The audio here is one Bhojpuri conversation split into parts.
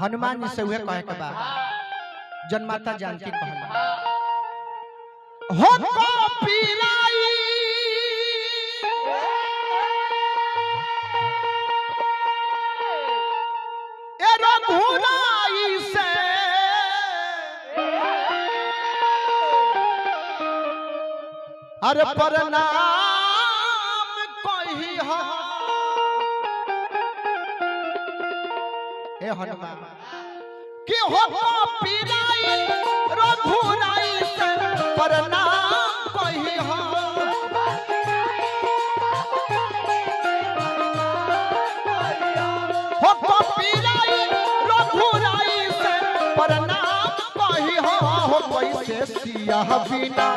हनुमान जी से हुए कहे के बाद जन्माता जानकी कहल हो पीराई ए रघुराई से अरे प्रणाम कही हो ए हनुमान कि हो पीराई रघुराई से प्रणाम कही हो पीराई रघुराई से प्रणाम कही हो कैसे सिया बिना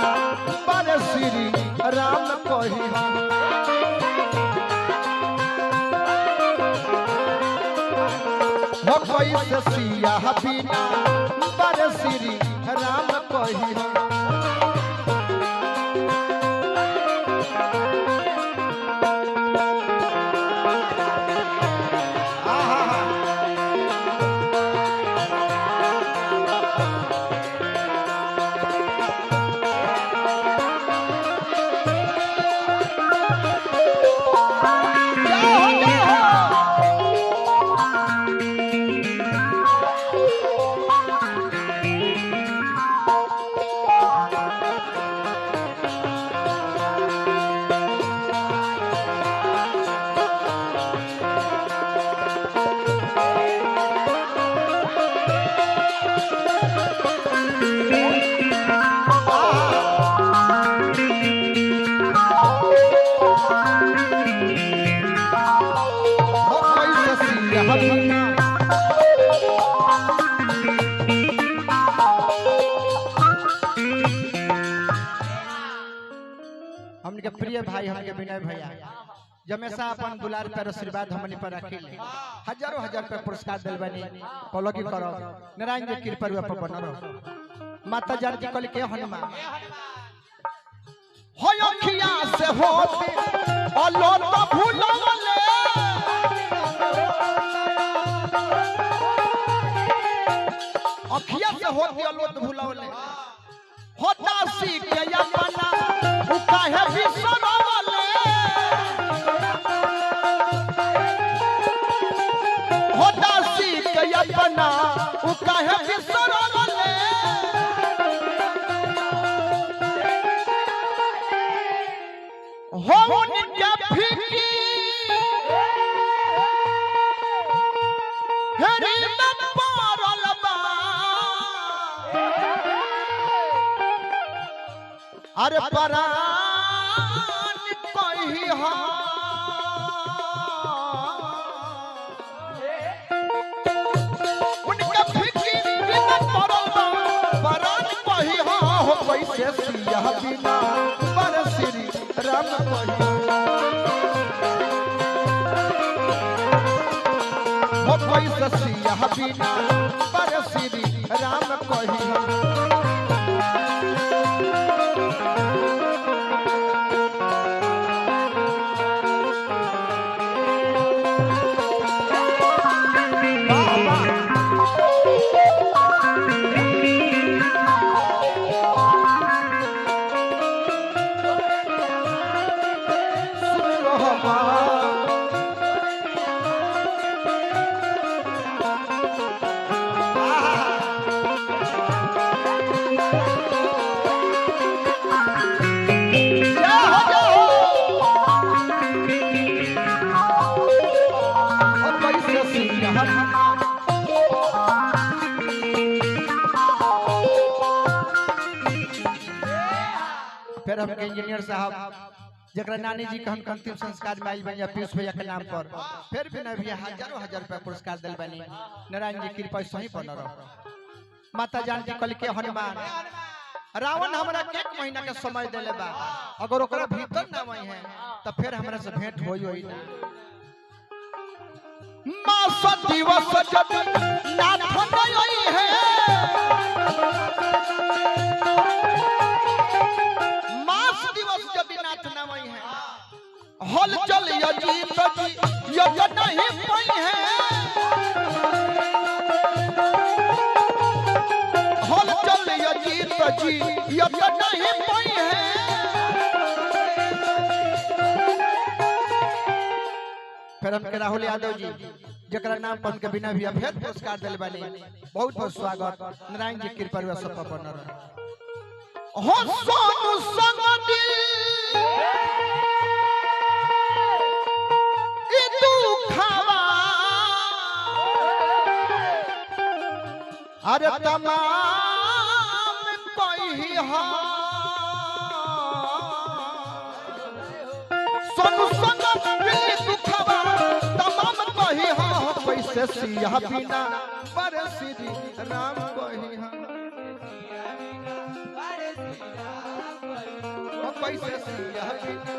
पर श्री राम कही हो कैसे सिया बिना पर श्री राम कही हमने के प्रिय भाई हमके विनय भैया हमेशा अपन दुलार पर आशीर्वाद हमनी पर रखिले हजारों हजार पे पुरस्कार दिल बनी पलकी करो नारायण जी कृपा पर बन रहो माता जानकी कल के हनुमान हो अखिया से होते अलो तो भूलले अखिया से होते अलो तो भूलले होता सी के अपना उ काहे बिसरवले होता सी के अपना उ काहे बिसरवले हो उनके फिकी हरि में पारल बा अरे परान कही हो उनका फिकिर बिना परवा परान कही हो कैसे सिया बिना पर श्री राम कही हो कैसे सिया बिना पर श्री राम कही फिर हम इंजीनियर साहब जरा नानी जी का हम अंतिम संस्कार में आई बनिया पीयूष भैया के नाम पर फिर भी न भैया हजारों हजार रुपया पुरस्कार दिल बनी नारायण जी कृपा सही बन रहो माता जानकी कल के हनुमान रावण हमरा एक महीना के समय देले बा अगर ओकरा भीतर ना वही है तो फिर हमरा से भेंट होई होई ना मास दिवस जब नाथ नहीं है मास दिवस जब नाथ ना वही है हल चल यजी यज नहीं पई है जी ये तो नहीं पाई है। फिर हम के राहुल यादव जी जकरा नाम पर के बिना भी फिर पुरस्कार दिल बानी बहुत बहुत स्वागत नारायण जी कृपा व सब पर बनल हो सोनू संग दिल ई दुखवा अरे तमाम कोई हा सोनू संग दिल दुखवा तमाम कोई हा पैसे सिया बिना पर श्री राम कोई हा पैसे सिया बिना